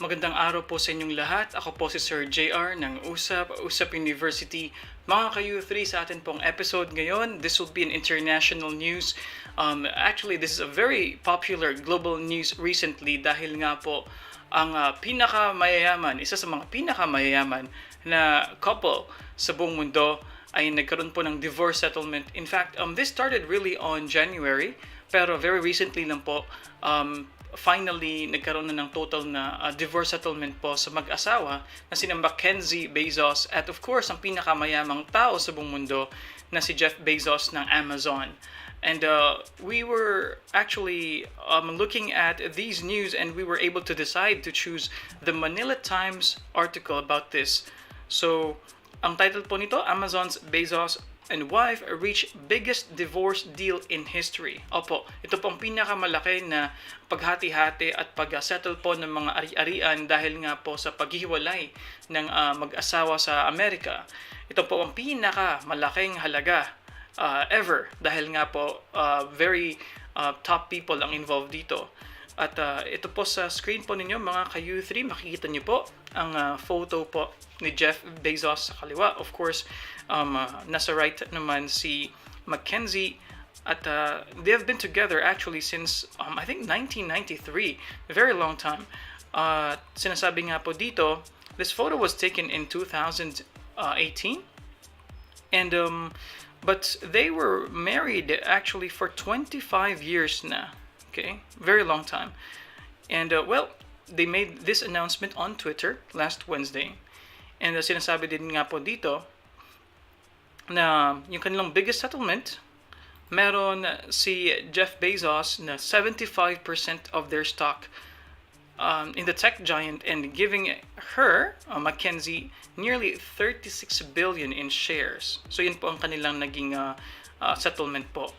Magandang araw po sa inyong lahat. Ako po si Sir JR ng Usap Usap University. Mga ka-U3 sa atin pong episode ngayon. This will be an international news. Actually, this is a very popular global news recently dahil nga po ang pinakamayayaman, isa sa mga pinakamayayaman na couple sa buong mundo ay nagkaroon po ng divorce settlement. In fact, this started really on January, pero very recently lang po, finally nagkaroon na ng total na divorce settlement po sa mag-asawa na sina Mackenzie Bezos at of course ang pinakamayamang tao sa buong mundo na si Jezz Bezos ng Amazon. And we were actually looking at these news and we were able to decide to choose the Manila Times article about this. So, ang title po nito, Amazon's Bezos and wife reach biggest divorce deal in history. Opo, ito pong pinakamalaki na paghati-hati at pag-settle po ng mga ari-arian dahil nga po sa paghihiwalay ng mag-asawa sa Amerika. Ito po ang pinakamalaking halaga ever dahil nga po very top people ang involved dito. At ito po sa screen po ninyo mga ka-U3, makikita niyo po ang photo po ni Jezz Bezos sa kaliwa. Of course, nasa right naman si Mackenzie at they have been together actually since I think 1993, a very long time. Sinasabi nga po dito, this photo was taken in 2018 and but they were married actually for 25 years na. Okay, very long time. And well, they made this announcement on Twitter last Wednesday. And sinasabi din nga po dito na yung kanilang biggest settlement, meron si Jezz Bezos na 75% of their stock in the tech giant and giving her, Mackenzie, nearly 36 billion in shares. So yun po ang kanilang naging settlement po.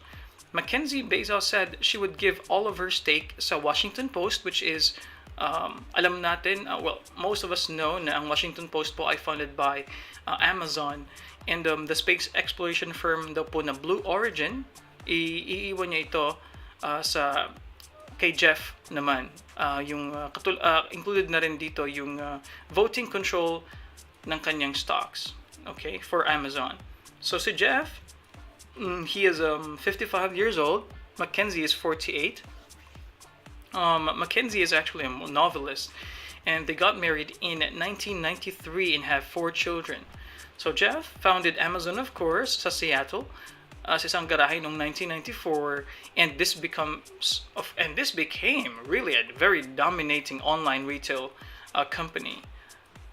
Mackenzie Bezos said she would give all of her stake sa Washington Post, which is, alam natin, well, most of us know na ang Washington Post po ay funded by Amazon. And the space exploration firm daw po na Blue Origin, iiwan niya ito sa kay Jeff naman. Included na rin dito yung voting control ng kanyang stocks, okay, for Amazon. So si Jeff, he is 55 years old. Mackenzie is 48. Mackenzie is actually a novelist, and they got married in 1993 and have 4 children. So Jeff founded Amazon, of course, sa Seattle, sa isang garahe noong 1994, and this became really a very dominating online retail company.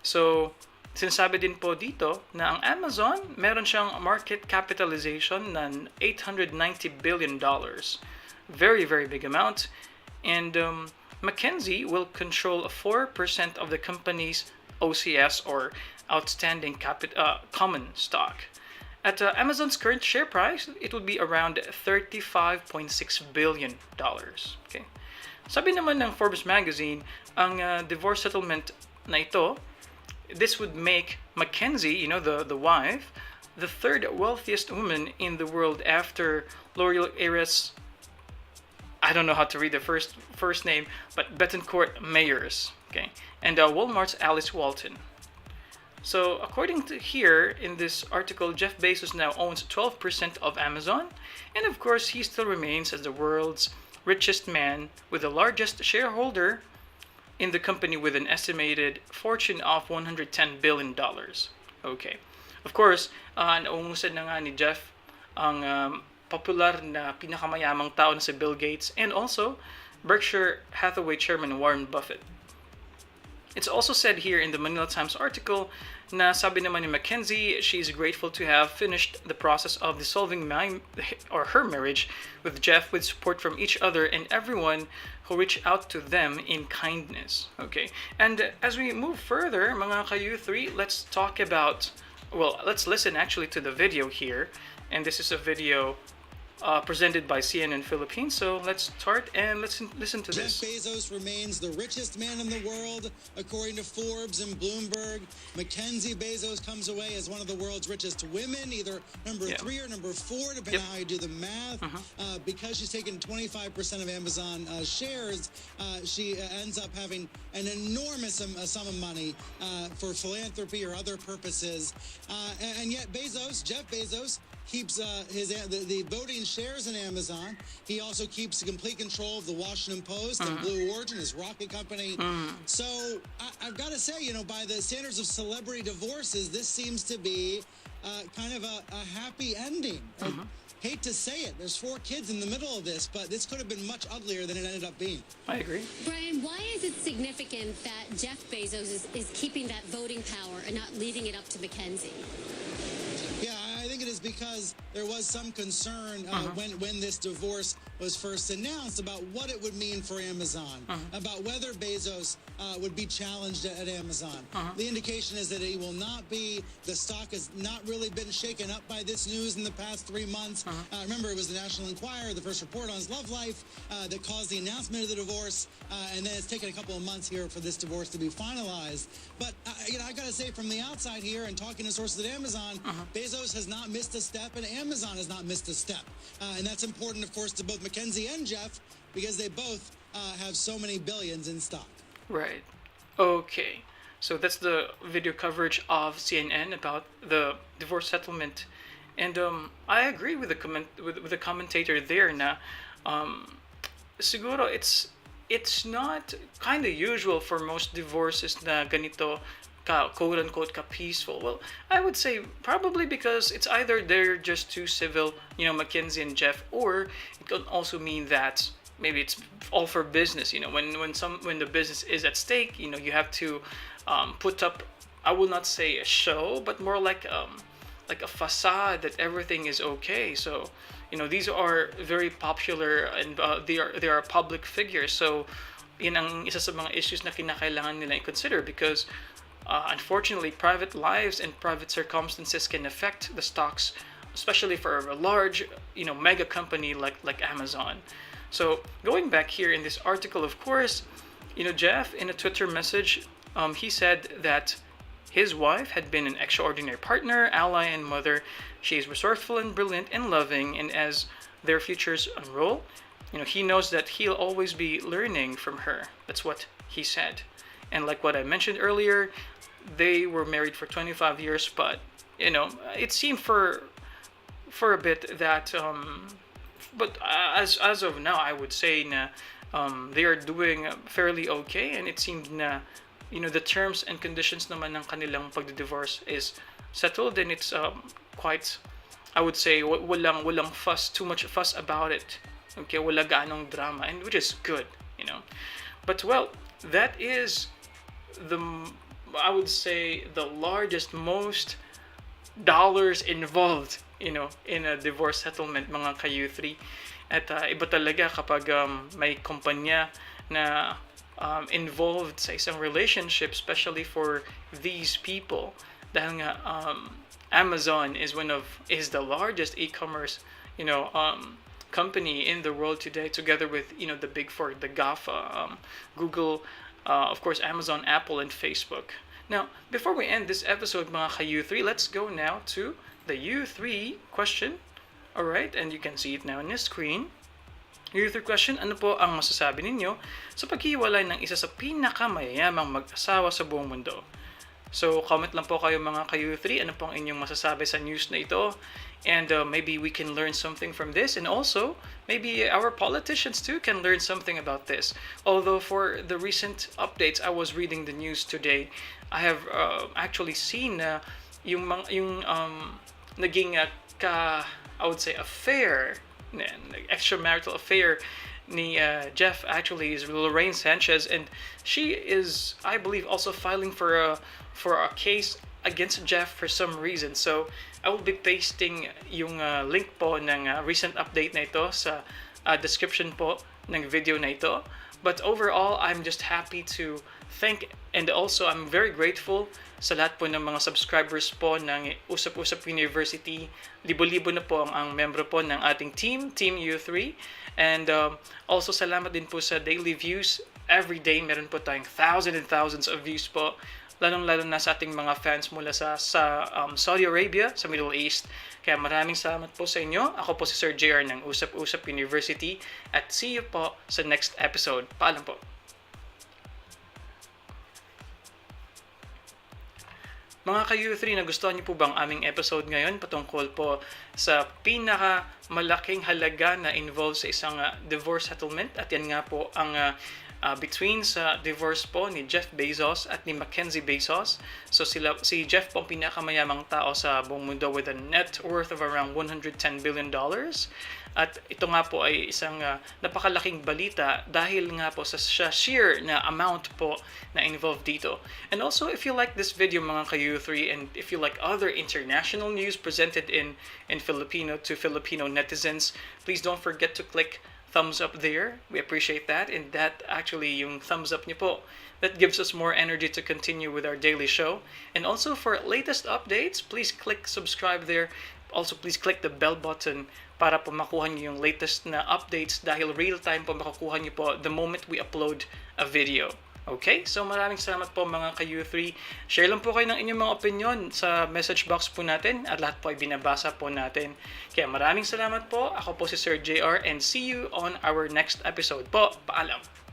So sinasabi din po dito na ang Amazon, meron siyang market capitalization ng $890 billion. Very, very big amount. And Mackenzie will control 4% of the company's OCS or outstanding common stock. At Amazon's current share price, it would be around $35.6 billion. Okay. Sabi naman ng Forbes magazine, ang divorce settlement na ito, this would make Mackenzie, you know, the wife, the third wealthiest woman in the world after L'Oreal heiress, I don't know how to read the first name, but Betancourt Meyers, okay, and Walmart's Alice Walton. So according to here in this article, Jezz Bezos now owns 12% of Amazon, and of course he still remains as the world's richest man with the largest shareholder in the company with an estimated fortune of $110 billion. Okay. Of course, naungusad na nga ni Jeff ang popular na pinakamayamang tao na si Bill Gates and also Berkshire Hathaway chairman Warren Buffett. It's also said here in the Manila Times article na sabi naman ni Mackenzie, she is grateful to have finished the process of dissolving her marriage with Jeff with support from each other and everyone who reached out to them in kindness. Okay, and as we move further, mga ka-U3, let's talk about, well, let's listen actually to the video here. And this is a video presented by CNN Philippines. So let's start and let's listen to Jeff this. Bezos remains the richest man in the world, according to Forbes and Bloomberg. Mackenzie Bezos comes away as one of the world's richest women, either number 3 or number 4, depending on how you do the math. Because she's taken 25% of Amazon shares, she ends up having an enormous sum of money for philanthropy or other purposes. And yet Jeff Bezos, keeps the voting shares in Amazon. He also keeps complete control of the Washington Post and Blue Origin, his rocket company. So I've got to say, by the standards of celebrity divorces, this seems to be kind of a happy ending. I hate to say it. There's 4 kids in the middle of this, but this could have been much uglier than it ended up being. I agree. Brian, why is it significant that Jeff Bezos is keeping that voting power and not leaving it up to Mackenzie? Yeah, I think it is because there was some concern when this divorce was first announced about what it would mean for Amazon, about whether Bezos would be challenged at Amazon. The indication is that he will not be. The stock has not really been shaken up by this news in the past 3 months. Remember, it was the National Enquirer, the first report on his love life, that caused the announcement of the divorce, and then it's taken a couple of months here for this divorce to be finalized. But I got to say, from the outside here and talking to sources at Amazon, Bezos has not missed a step, and Amazon has not missed a step. And that's important, of course, to both Mackenzie and Jeff, because they both have so many billions in stock. Right. Okay. So that's the video coverage of CNN about the divorce settlement, and I agree with the commentator there. Na siguro it's not kind of usual for most divorces na ganito quote unquote peaceful. Well, I would say probably because it's either they're just too civil, Mackenzie and Jeff, or it could also mean that maybe it's all for business. When the business is at stake, you have to put up, I will not say a show, but more like a facade that everything is okay. So these are very popular, and they are public figures. So yun ang isa sa mga issues na kinakailangan nila i-consider, because unfortunately, private lives and private circumstances can affect the stocks, especially for a large, mega company like Amazon. So going back here in this article, of course, Jeff, in a Twitter message, he said that his wife had been an extraordinary partner, ally, and mother. She is resourceful and brilliant and loving, and as their futures unroll, he knows that he'll always be learning from her. That's what he said. And like what I mentioned earlier, they were married for 25 years, but it seemed for a bit that but as of now, I would say na they are doing fairly okay, and it seemed na the terms and conditions naman ng kanilang pagdidivorce is settled, and it's quite, I would say, walang fuss, too much fuss about it. Okay, wala gaanong drama, and which is good, But well, that is I would say the largest, most dollars involved, in a divorce settlement, mga ka-U3. At iba talaga kapag may kumpanya na involved sa isang relationship, especially for these people. Dahil nga Amazon is the largest e-commerce, company in the world today, together with the big 4, the GAFA, Google, of course Amazon, Apple, and Facebook. Now, before we end this episode, mga ka-U3, let's go now to the U3 question. Alright, and you can see it now on the screen. U3 question, ano po ang masasabi ninyo sa paghiwalay ng isa sa pinakamayamang mag-asawa sa buong mundo? So, comment lang po kayo mga ka-U3, ano pong inyong masasabi sa news na ito? And maybe we can learn something from this, and also maybe our politicians too can learn something about this. Although for the recent updates, I was reading the news today, I have actually seen yung naging I would say affair, extramarital affair ni Jeff actually is LAUREN Sanchez, and she is, I believe, also filing for a case against Jeff for some reason. So I will be pasting yung link po ng recent update na ito sa description po ng video na ito. But overall, I'm just happy to thank, and also I'm very grateful sa lahat po ng mga subscribers po ng Usap Usap University. Libo-libo na po ang membro po ng ating Team U3. And also salamat din po sa daily views. Every day, meron po tayong thousands and thousands of views po. Lalong-lalo na sa ating mga fans mula sa Saudi Arabia, sa Middle East. Kaya maraming salamat po sa inyo. Ako po si Sir JR ng Usap Usap University. At see you po sa next episode. Paalam po. Mga ka-U3, nagustuhan niyo po bang aming episode ngayon patungkol po sa pinakamalaking halaga na involved sa isang divorce settlement? At yan nga po ang between sa divorce po ni Jezz Bezos at ni Mackenzie Bezos. So si Jeff po ang pinakamayamang tao sa buong mundo with a net worth of around $110 billion. At ito nga po ay isang napakalaking balita dahil nga po sa sheer na amount po na involved dito. And also, if you like this video mga ka-U3, and if you like other international news presented in Filipino to Filipino netizens, please don't forget to click thumbs up there. We appreciate that, and that actually yung thumbs up niyo po, that gives us more energy to continue with our daily show. And also for latest updates, please click subscribe there. Also, please click the bell button para po makuha niyo yung latest na updates dahil real time po makukuha niyo po the moment we upload a video. Okay? So maraming salamat po mga ka-U3. Share lang po kayo ng inyong mga opinion sa message box po natin at lahat po ay binabasa po natin. Kaya maraming salamat po. Ako po si Sir JR and see you on our next episode po. Paalam!